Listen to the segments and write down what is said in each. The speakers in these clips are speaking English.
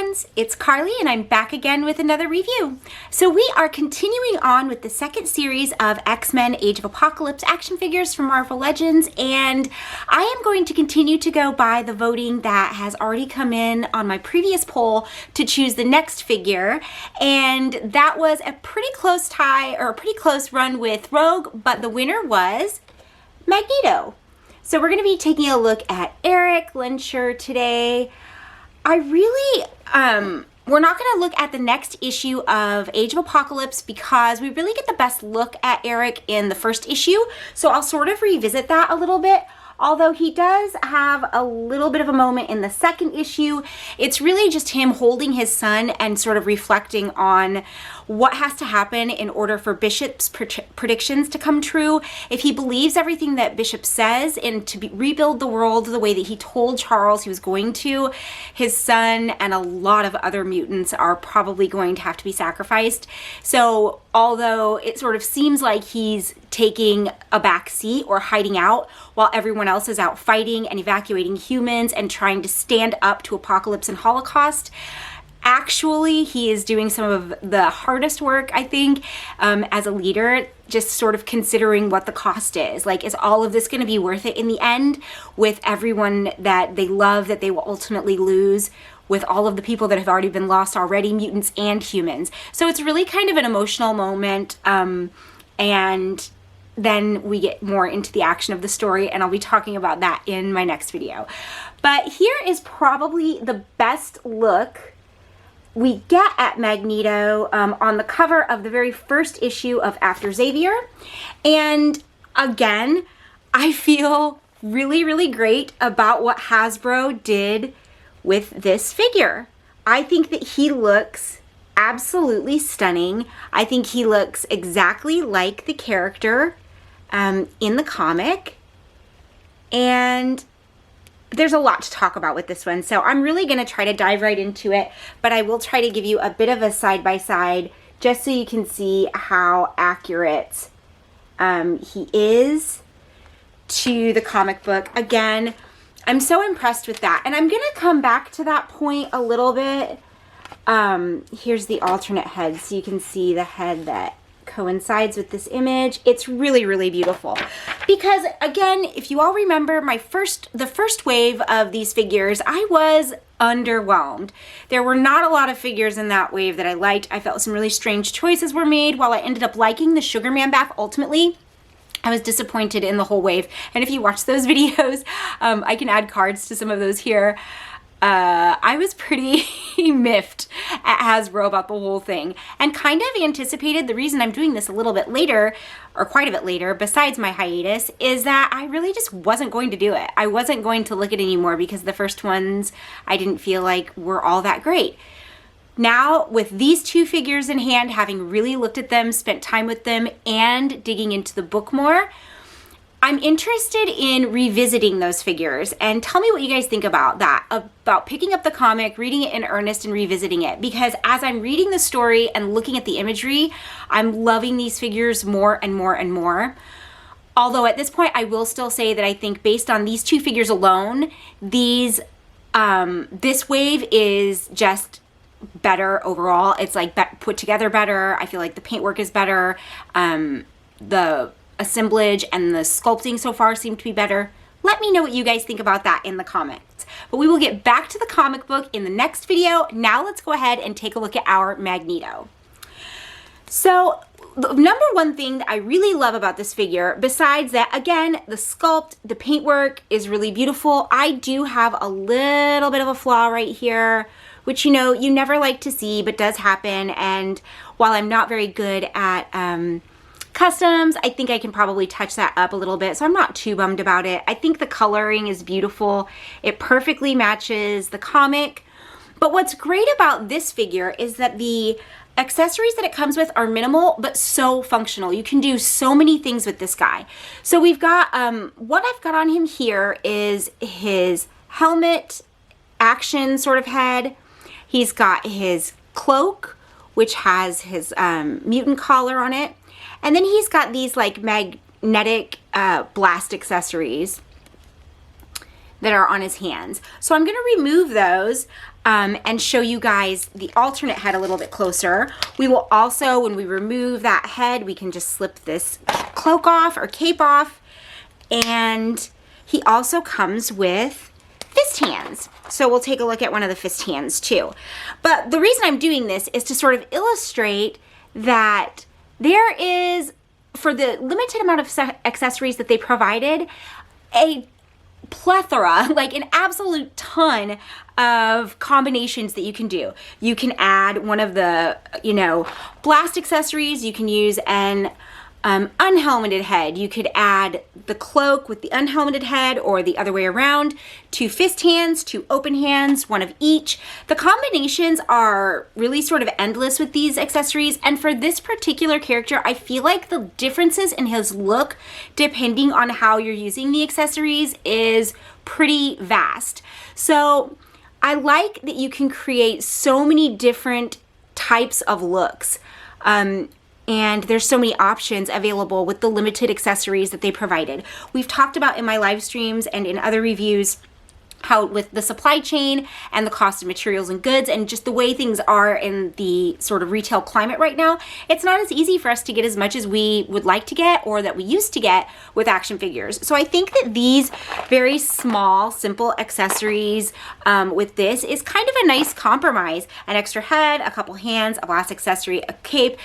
fans, it's Carly and I'm back again with another review. So we are continuing on with the second series of X-Men Age of Apocalypse action figures from Marvel Legends, and I am going to continue to go by the voting that has already come in on my previous poll to choose the next figure, and that was a pretty close tie, or a pretty close run with Rogue, but the winner was Magneto. So we're going to be taking a look at Eric Lehnsherr today. I really, we're not going to look at the next issue of Age of Apocalypse because we really get the best look at Eric in the first issue. So I'll sort of revisit that a little bit. Although he does have a little bit of a moment in the second issue. It's really just him holding his son and sort of reflecting on what has to happen in order for Bishop's predictions to come true. If he believes everything that Bishop says and to rebuild the world the way that he told Charles he was going to, his son and a lot of other mutants are probably going to have to be sacrificed. So although it sort of seems like he's taking a back seat or hiding out while everyone else is out fighting and evacuating humans and trying to stand up to Apocalypse and Holocaust, actually he is doing some of the hardest work, I think, as a leader, just sort of considering what the cost is. Like, is all of this going to be worth it in the end with everyone that they love that they will ultimately lose, with all of the people that have already been lost already, mutants and humans? So it's really kind of an emotional moment, and then we get more into the action of the story, and I'll be talking about that in my next video. But here is probably the best look we get at Magneto on the cover of the very first issue of After Xavier. And again, I feel really, really great about what Hasbro did with this figure. I think that he looks absolutely stunning. I think he looks exactly like the character in the comic, and there's a lot to talk about with this one, so I'm really going to try to dive right into it, but I will try to give you a bit of a side-by-side just so you can see how accurate he is to the comic book. Again, I'm so impressed with that, and I'm going to come back to that point a little bit. Here's the alternate head, so you can see the head that coincides with this image. It's really, really beautiful because, again, if you all remember the first wave of these figures, I was underwhelmed. There were not a lot of figures in that wave that I liked. I felt some really strange choices were made. While I ended up liking the Sugar Man back ultimately, I was disappointed in the whole wave. And if you watch those videos, I can add cards to some of those here. I was pretty miffed at Hasbro about the whole thing, and kind of anticipated. The reason I'm doing this a little bit later, or quite a bit later, besides my hiatus, is that I really just wasn't going to do it. I wasn't going to look at it anymore because the first ones I didn't feel like were all that great. Now, with these two figures in hand, having really looked at them, spent time with them, and digging into the book more, I'm interested in revisiting those figures, and tell me what you guys think about that, about picking up the comic, reading it in earnest, and revisiting it, because as I'm reading the story and looking at the imagery, I'm loving these figures more and more and more. Although at this point, I will still say that I think based on these two figures alone, this wave is just better overall. It's like put together better. I feel like the paintwork is better. The assemblage and the sculpting so far seem to be better. Let me know what you guys think about that in the comments. But we will get back to the comic book in the next video. Now let's go ahead and take a look at our Magneto. So the number one thing that I really love about this figure, besides that, again, the sculpt, the paintwork is really beautiful. I do have a little bit of a flaw right here, which, you know, you never like to see, but does happen. And while I'm not very good at customs, I think I can probably touch that up a little bit, so I'm not too bummed about it. I think the coloring is beautiful. It perfectly matches the comic. But what's great about this figure is that the accessories that it comes with are minimal, but so functional. You can do so many things with this guy. So we've got, what I've got on him here is his helmet, action sort of head. He's got his cloak, which has his mutant collar on it. And then he's got these like magnetic blast accessories that are on his hands. So I'm going to remove those and show you guys the alternate head a little bit closer. We will also, when we remove that head, we can just slip this cloak off or cape off. And he also comes with fist hands. So we'll take a look at one of the fist hands too. But the reason I'm doing this is to sort of illustrate that there is, for the limited amount of accessories that they provided, a plethora, like an absolute ton of combinations that you can do. You can add one of the, blast accessories. You can use an unhelmeted head. You could add the cloak with the unhelmeted head, or the other way around. 2 fist hands, 2 open hands, 1 of each. The combinations are really sort of endless with these accessories, and for this particular character, I feel like the differences in his look, depending on how you're using the accessories, is pretty vast. So I like that you can create so many different types of looks. And there's so many options available with the limited accessories that they provided. We've talked about in my live streams and in other reviews how with the supply chain and the cost of materials and goods and just the way things are in the sort of retail climate right now, it's not as easy for us to get as much as we would like to get or that we used to get with action figures. So I think that these very small, simple accessories with this is kind of a nice compromise. An extra head, a couple hands, a blast accessory, a cape,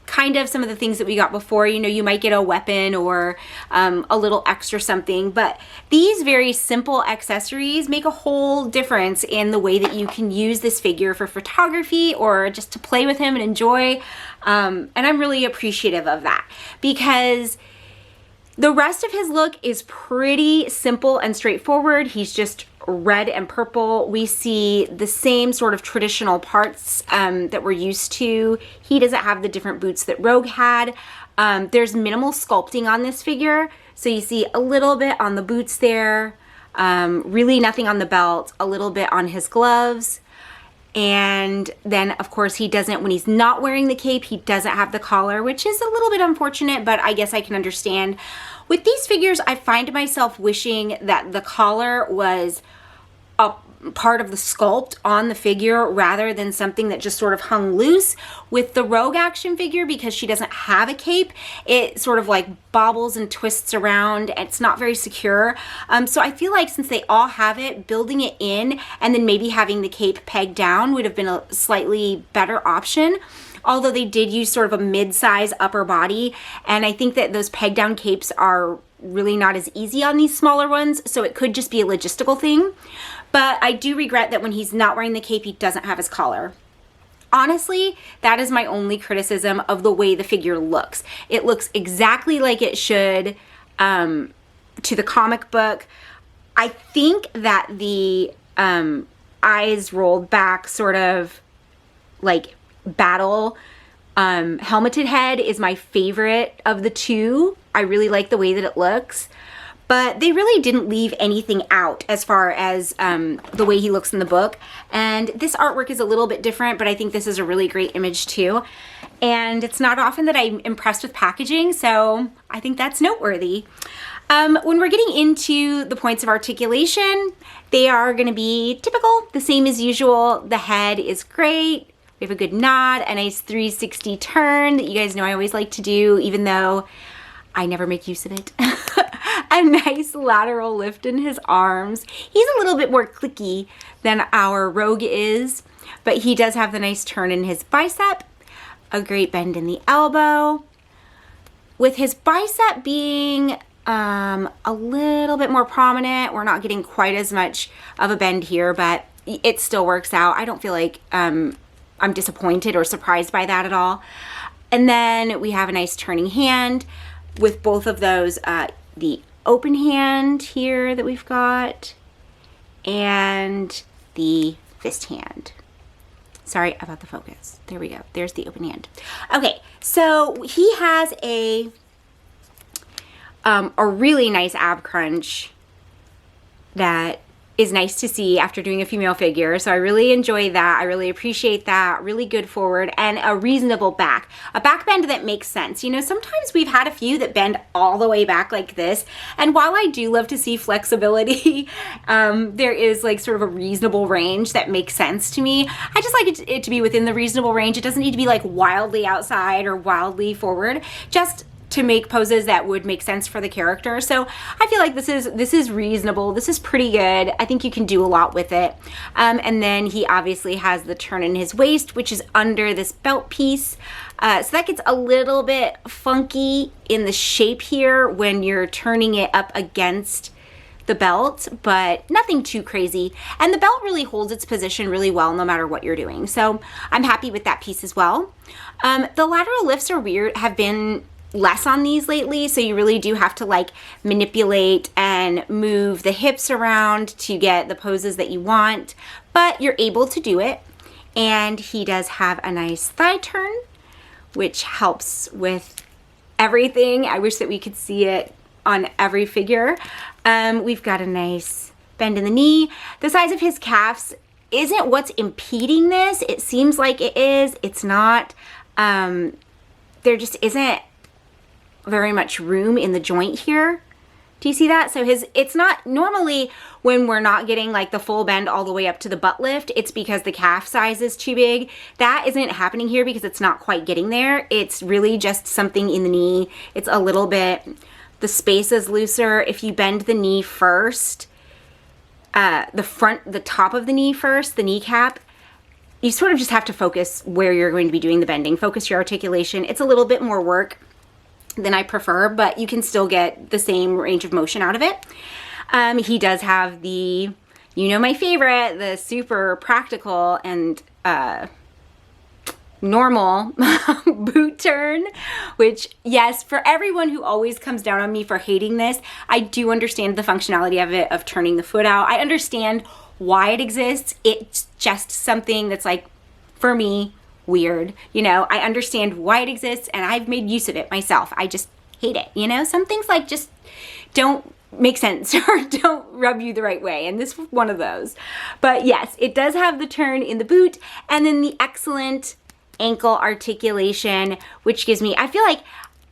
kind of some of the things that we got before. You might get a weapon or a little extra something, but these very simple accessories make a whole difference in the way that you can use this figure for photography or just to play with him and enjoy. And I'm really appreciative of that, because the rest of his look is pretty simple and straightforward. He's just red and purple. We see the same sort of traditional parts that we're used to. He doesn't have the different boots that Rogue had. There's minimal sculpting on this figure. So you see a little bit on the boots there, really nothing on the belt, a little bit on his gloves. And then, of course, he doesn't, when he's not wearing the cape, he doesn't have the collar, which is a little bit unfortunate, but I guess I can understand. With these figures, I find myself wishing that the collar was a part of the sculpt on the figure rather than something that just sort of hung loose. With the Rogue action figure, because she doesn't have a cape, it sort of like bobbles and twists around and it's not very secure. So I feel like since they all have it, building it in and then maybe having the cape pegged down would have been a slightly better option. Although they did use sort of a mid-size upper body, and I think that those peg down capes are really not as easy on these smaller ones, so it could just be a logistical thing. But I do regret that when he's not wearing the cape, he doesn't have his collar. Honestly, that is my only criticism of the way the figure looks. It looks exactly like it should to the comic book. I think that the eyes rolled back sort of like battle helmeted head is my favorite of the two. I really like the way that it looks, but they really didn't leave anything out as far as the way he looks in the book. And this artwork is a little bit different, but I think this is a really great image too. And it's not often that I'm impressed with packaging, so I think that's noteworthy. When we're getting into the points of articulation, they are going to be typical, the same as usual. The head is great. We have a good nod, a nice 360 turn that you guys know I always like to do, even though I never make use of it. A nice lateral lift in his arms. He's a little bit more clicky than our Rogue is, but he does have the nice turn in his bicep, a great bend in the elbow. With his bicep being a little bit more prominent, we're not getting quite as much of a bend here, but it still works out. I don't feel like I'm disappointed or surprised by that at all. And then we have a nice turning hand with both of those, the open hand here that we've got and the fist hand. Sorry about the focus. There we go. There's the open hand. Okay, so he has a really nice ab crunch that is nice to see after doing a female figure. So I really enjoy that. I really appreciate that. Really good forward and a reasonable back. A back bend that makes sense. You know, sometimes we've had a few that bend all the way back like this. And while I do love to see flexibility, there is like sort of a reasonable range that makes sense to me. I just like it to be within the reasonable range. It doesn't need to be like wildly outside or wildly forward. Just to make poses that would make sense for the character. So I feel like this is reasonable. This is pretty good. I think you can do a lot with it. And then he obviously has the turn in his waist, which is under this belt piece. So that gets a little bit funky in the shape here when you're turning it up against the belt, but nothing too crazy. And the belt really holds its position really well no matter what you're doing. So I'm happy with that piece as well. The lateral lifts have been less on these lately, so you really do have to like manipulate and move the hips around to get the poses that you want, but you're able to do it. And he does have a nice thigh turn, which helps with everything. I wish that we could see it on every figure. We've got a nice bend in the knee. The size of his calves isn't what's impeding this. It seems like it is. It's not. There just isn't very much room in the joint here. Do you see that? So it's not normally when we're not getting like the full bend all the way up to the butt lift, it's because the calf size is too big. That isn't happening here because it's not quite getting there. It's really just something in the knee. It's a little bit, the space is looser. If you bend the knee first, the top of the knee first, the kneecap, you sort of just have to focus where you're going to be doing the bending. Focus your articulation. It's a little bit more work than I prefer, but you can still get the same range of motion out of it. He does have the, you know, my favorite, the super practical and normal boot turn, which, yes, for everyone who always comes down on me for hating this, I do understand the functionality of it, of turning the foot out. I understand why it exists. It's just something that's like, for me, weird. You know, I understand why it exists and I've made use of it myself. I just hate it. You know, some things like just don't make sense or don't rub you the right way. And this was one of those. But yes, it does have the turn in the boot and then the excellent ankle articulation, which gives me, I feel like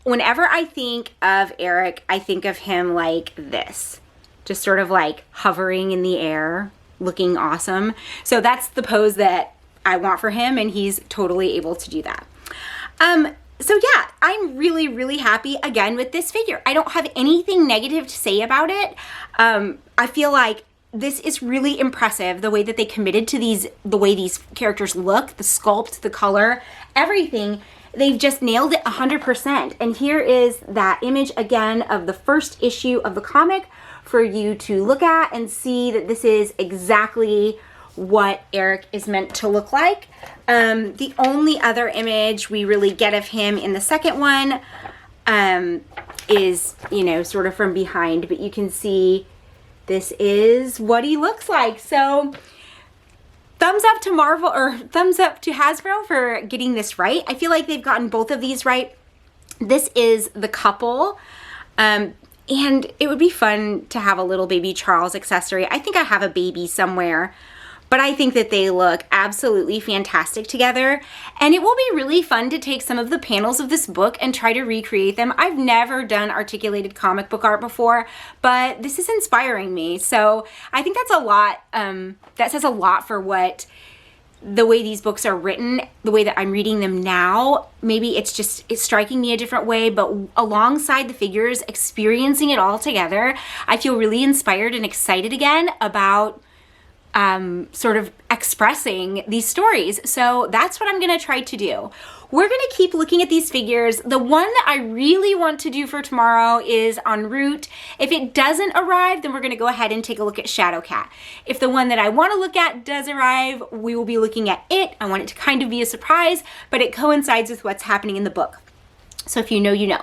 whenever I think of Eric, I think of him like this, just sort of like hovering in the air, looking awesome. So that's the pose that I want for him, and he's totally able to do that. So yeah, I'm really, really happy again with this figure. I don't have anything negative to say about it. I feel like this is really impressive, the way that they committed to the way these characters look, the sculpt, the color, everything. They've just nailed it 100%. And here is that image again of the first issue of the comic for you to look at and see that this is exactly what Eric is meant to look like. The only other image we really get of him in the second one is, you know, sort of from behind, but you can see this is what he looks like. So thumbs up to Marvel, or thumbs up to Hasbro for getting this right. I feel like they've gotten both of these right. This is the couple. And it would be fun to have a little baby Charles accessory. I think I have a baby somewhere, but I think that they look absolutely fantastic together. And it will be really fun to take some of the panels of this book and try to recreate them. I've never done articulated comic book art before, but this is inspiring me. So I think that's a lot, that says a lot for what the way these books are written, the way that I'm reading them now. Maybe it's striking me a different way, but alongside the figures, experiencing it all together, I feel really inspired and excited again about sort of expressing these stories. So that's what I'm gonna try to do. We're gonna keep looking at these figures. The one that I really want to do for tomorrow is en route. If it doesn't arrive, then we're gonna go ahead and take a look at Shadowcat. If the one that I wanna look at does arrive, we will be looking at it. I want it to kind of be a surprise, but it coincides with what's happening in the book. So if you know, you know.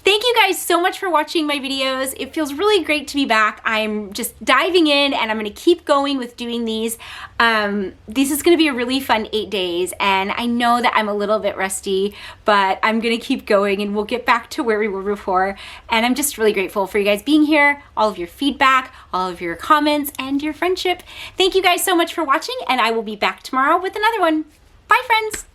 Thank you guys so much for watching my videos. It feels really great to be back. I'm just diving in and I'm gonna keep going with doing these. This is gonna be a really fun 8 days, and I know that I'm a little bit rusty, but I'm gonna keep going and we'll get back to where we were before. And I'm just really grateful for you guys being here, all of your feedback, all of your comments, and your friendship. Thank you guys so much for watching, and I will be back tomorrow with another one. Bye, friends.